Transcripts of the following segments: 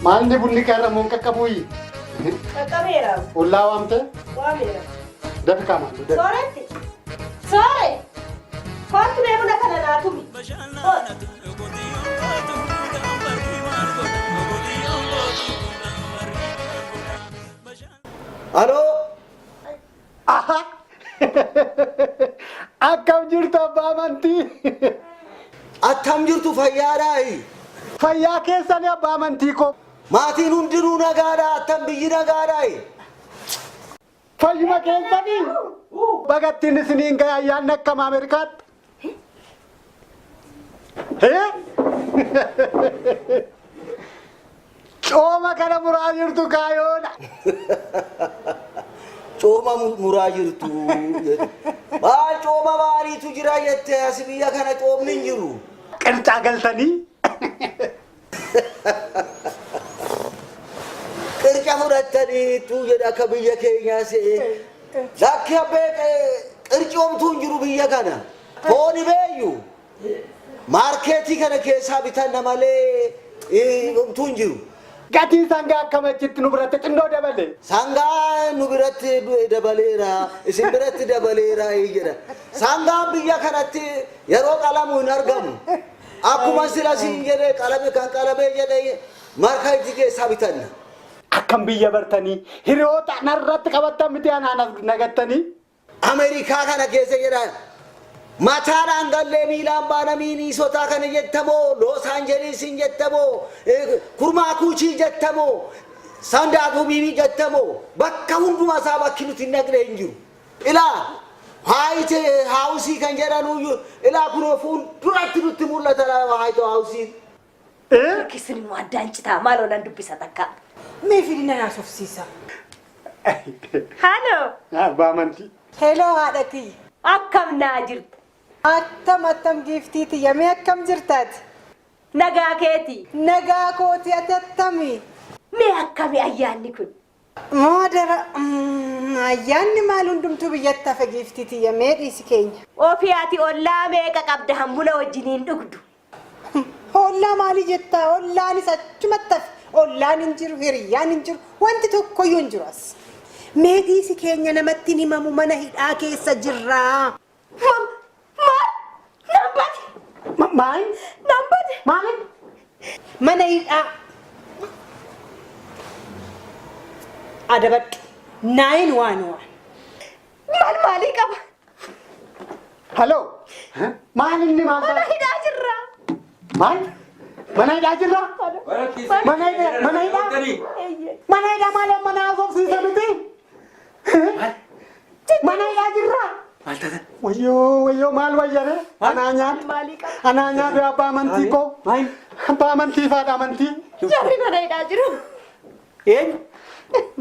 मालने बुन्नी कह रहा मुंह का कबूई कबेरा उल्ला वामते वामेरा दब का मालू सोरे सोरे कौन तुम्हें बुना करना ना तुम हेलो आहा अकम जुड़ता बामंती अथम जुर्तु फैयारा ही फैया कैसा ने बामंती को माथीन उन्दिरू नगारा अथम बिजी नगारा ही फैया कैसा नहीं बगत तीन सिनीं गया या नक्कम अमेरिका है चोमा करा मुराजिर तू कायो ना चोमा मुराजिर तू बाल चोमा वारी तू जिरा येते असबिया खाना चोम निंजिरू कंचा गलतनी करचा मुरतनी तू जरा कबिया के यहाँ से लाख्या पे करचोम तू निंजिरू बिया खाना फोनी बेयू मार्केटी खाना केसा बिता नमाले तू निंजिरू गति संगा कम चित्त नुबरत चिंडो डबले संगा नुबरत डबलेरा इसिबरत डबलेरा इजरा संगा बिया खनते यरो कलम नरगम आपको मसला सिंजरे कलम का कलम जदे मार्केटी के साबितन अकम बिया बर्तनी हिरोता नररत कवत्ता मित्याना नगतनी अमेरिका खाना कैसे जरा माथारा अंगले मीलां बानमीनी सोता खाने जत्तमो लॉस एंजेलिस जत्तमो कुर्माकुची जत्तमो सांडागो बीवी जत्तमो बक्का हुंडु मासाबा किनुति नगरे इंजु इला हाइट हाउसी कंजरा नु इला कुनो फोन तुरत मुल्ला तरा हाइट हाउसी किसनी मुआदांचता मालो नंदु पिसतक्का मैं फिर ना सोफसीसा हेलो बामंती हेलो आदकी अक्कम नाजिर अत्तम गिफ्टी थी यमे अक्कम जिरतात नगा केती नगा कोती अत्तमी मैं अक्कम अय्यानी कुन मोदरा अय्यानी मालुंडुम तु बियत्ता फ गिफ्टी थी यमे दिसकेenya ओफियाती ओल्ला मेका qabda hambula wajjiniin dhugdu olla maali jetta ollaani sachumatti ollaan injiru hiriyaan injiru wanti tokko yunjiru as mee diisikeenya namatti himamu mana hidhaa keessa jirra Main? Number? Main? Mana hidhaa adabat 911 Mal mali qaba Hello Maal inni maal Mana hidhaa jirra Maal Mana hidhaa jirra Mana hidhaa maal mana asoofsiisa miti Mana hidhaa jirra Wayo maal wayyare ananya be abba amanti ko abba amanti faadha amanti Jarri mana hidhaa jiru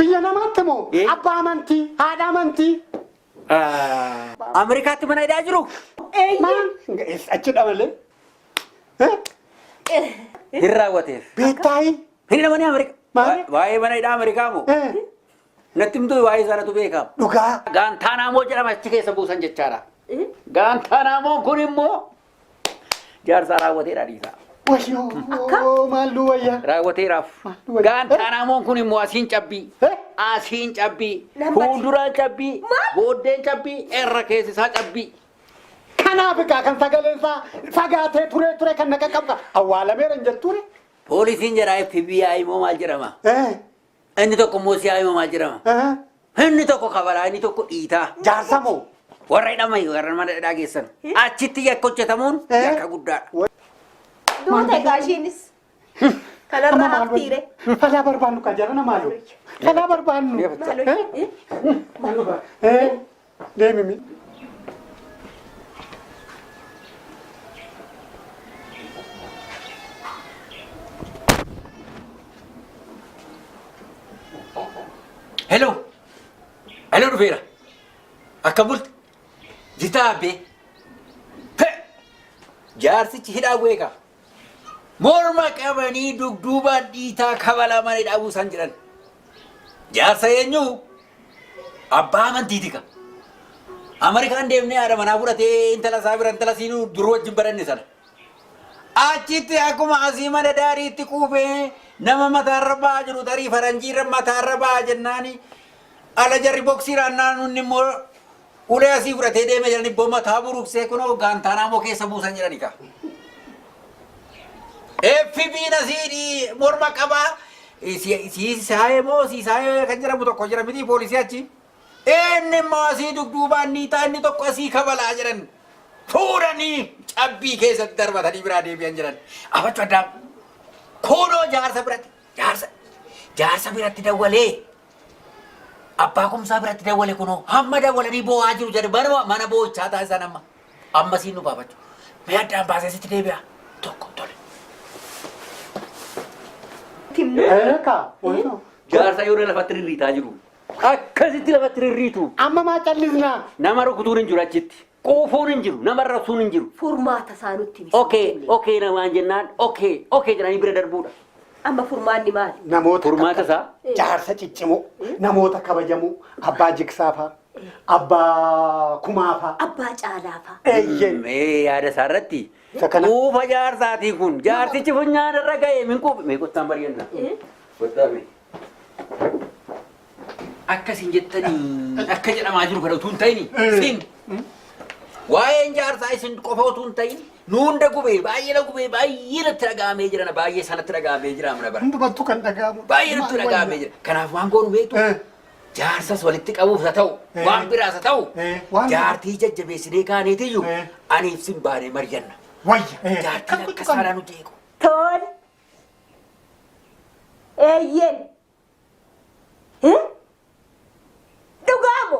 biyya namaatti moo abba amanti haadha amanti Amerikaatti mana hidhaa jiru achidha malee hin raawwateef beektaayi hin namani Amerika waa'ee mana hidhaa Amerikaa moo natti himtu waa'ee sanatu beekama dhugaa Gaantaanaamoo jedhama achi keessa buusan jechaadha Gaantaanaamoon kun immoo jaarsaa raawwateedha dhiisaa wayyoo maallu wayya raawwateeraaf Gaantaanaamoon kun immoo asiin cabbii fuulduraan cabbii booddeen cabbii irra keessisaa cabbii kanaaf egaa kan sagaleensaa fagaatee ture kan naqa qabda awwaalameera hin jetture poolisiin jedhaa FBI immoo maal jedhama inni tokko immoo CIA immoo maal jedhama inni tokko kabalaa inni tokko dhiitaa jaarsa moo warra hidhama warra mana hidhaa geessan achitti yakka hojjetamuun yakka guddaadha Duute gaashiinis. Kanarraa haftiire. Falaa barbaannu ka jarana maaloo. Falaa barbaannu. Maaloo. Deemimi. Hello. Hello Rufeera. Akka bulti. Jitaa abbee. Jaarsichi hidhaa beeka. Morma qabanii dugduubaan dhiitaa kabalamanii dhaabuu isaan jedhan. Jaarsa eenyu? Abbaa amantiiti ka. Amerikaan deemnee haadha manaa fudhatee intala isaa bira intala siinuu duruu wajjin baranne sana. Achitti akkuma asii mana daariitti quufee nama mataarra ba'aa jiru tarii faranjiirra mataarra ba'aa jennaani ala jarri boksiiraan naannoon immoo ulee asii fudhatee deemee jirani boo mataa buruqsee kunoo gaantaanaa moo keessa buusan jedhani ka. FB'n asii morma qabaa siisaayee moo siisaayee kan jedhamu tokko jira miti poolisii achi. Inni immoo asii dugduubaan niitaa inni tokko asii kabalaa jedhan. Fuudhanii cabbii keessatti darbatanii biraa deebi'an jiran. Abachuu addaa kunoo jaarsa biratti jaarsa biratti dawwalee abbaa kumsaa biratti dawwalee kunoo hamma dawwalanii boo'aa jiru jedhe mana boo'ichaa taasisan amma siin nu baafachuu. Mee addaan baasee sitti deebi'a tokko tole. Jaarsa yoo lafatti rirriitaa jiru. Akkasitti lafatti rirriitu. Amma maa callisnaa? Nama rukutuun hin jiru achitti. Quufuun hin jiru. Nama rabsuun hin jiru. Furmaata isaanutti miti. Okay namaan jennaan. Okay jedhanii bira darbuudha. Amma furmaanni maali? Namoota Furmaata isaa? jaarsa ciccimoo, namoota kabajamoo, abbaa jigsaafaa, abbaa kumaafaa, Abbaa caalaafaa. eeyyen. Yaada isaa irratti Sakana. quufa jaarsaatii kun jaarsichi funyaan irra ga'ee min quufe mee kottaan bari'anna. Kottaa mee. Akkasiin jettanii akka jedhamaa jiru kana utuu hin ta'ini siin waa'een jaarsaa isin qofa utuu hin ta'in nuunda gubee baay'ee natti dhaga'amee jira baay'ee sanatti dhaga'amee jira amna bara Hundumattuu kan dhaga'amu. baay'ee natti dhaga'amee jira kanaaf waan goonu beektu jaarsas walitti qabuuf haa ta'u waan biraas haa ta'u jaartii jajjabeessinee kaaneetiyyuu aniif sin baanee mari'anna Wayya. jaartiin akka saadhaa nu jeequ. Tole. Eeyyen. Dhugaamo.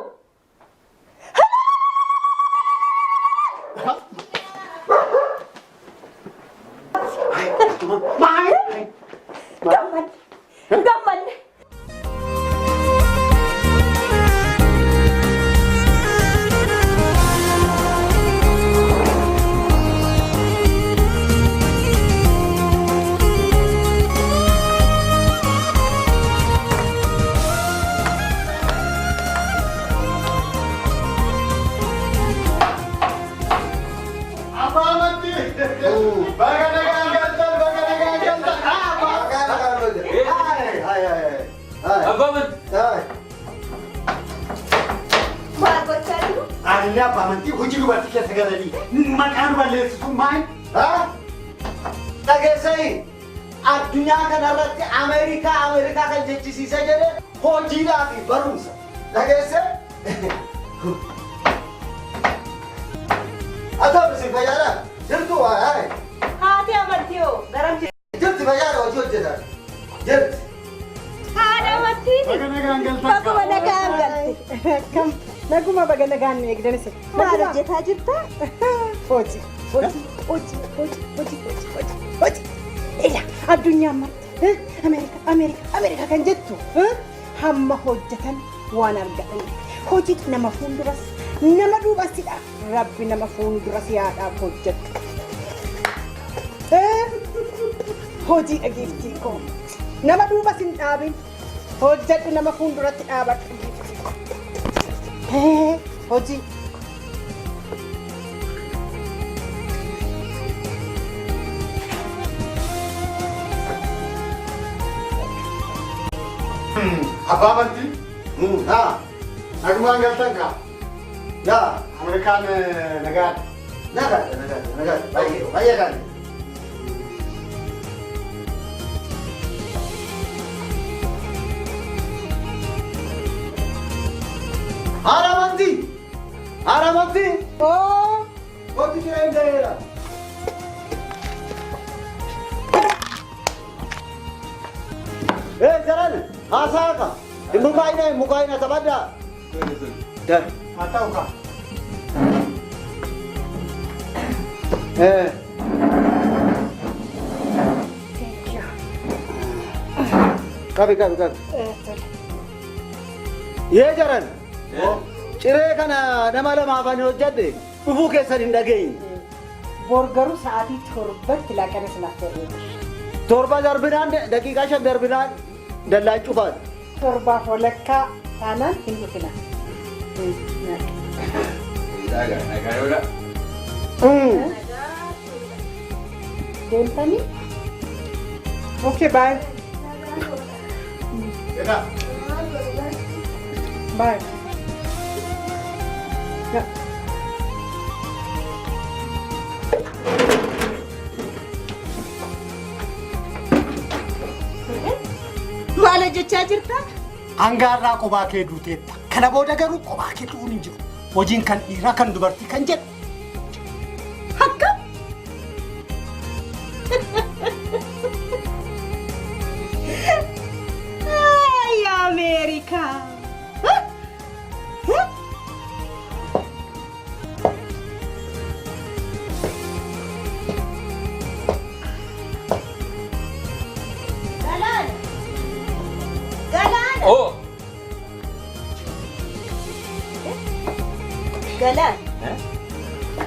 Gammadde. Maal gochaa jiru? Ani abbaa amantii hojii dubartii keessa galanii maqaan balleessitu maal? Dhageessanii addunyaa kanarratti Ameerikaa kan jechisiisa jedhe hojiidhaa fi barumsa. Dhageesse? Atoo bisin fayyaadha? Jirtu waa Haati amantii hoo garam jirti? jirti fayyaadha hojii hojjetan. Jirti. Haadha amantii. Baga nagaan galtan. Baguma nagaan galte. Kam naguma baga nagaan eegdanise. Maal hojjetaa jirta? Hojii. Ila addunyaa marti Ameerikaa kan jettu hamma hojjetan waan argatan hojiitu nama fuulduras nama duubasidha rabbi nama fuulduras yaadhaaf hojjetu. Hojii dhageeftii koo nama duubas hin dhaabin hojjedhu nama fuulduratti dhaabadhu. Hojii. Abbaa amantii? Nagumaan galtan kaa? Yaa Ameerikaan nagaadha. nagaadha. Baay'ee gaarii. Aramanti! Oh, Koti kira yang daerah. Haasaka. Mukaina tabada. Dar. Atau ka. Kabi. Ye jaran. Ciree kana nama lama afaan hojjadde dhufuu keessan hin dhagayin. Borgaru sa'aatii torbatti laaqana sinaaf ta'e. Torba darbinaan daqiiqaa 5 darbinaan dallaan cufaan. Torbaaf walakkaa taanaan hin dhufina. Nagaadha. Deemtanii? Okay, bye. Bye. Yeah. Maal jechaa jirta? Angaarraa kophaa kee duuteetta. Kana booda garuu kophaa kee du'uun hin jiru. Hojiin kan dhiiraa kan dubartii kan jedhu. Akka? Ay, Amerika. Oh. Galaan.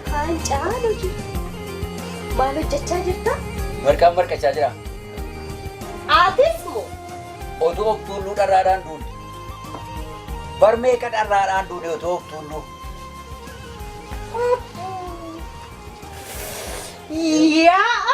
Kan caalu jiru. Maal hojjechaa jirta? Marqachaa jira. Aatis moo? Otoo tulluu dharraadhaan duudhe. Barmeeqa dharraadhaan duudhe otoo tulluu. Yaa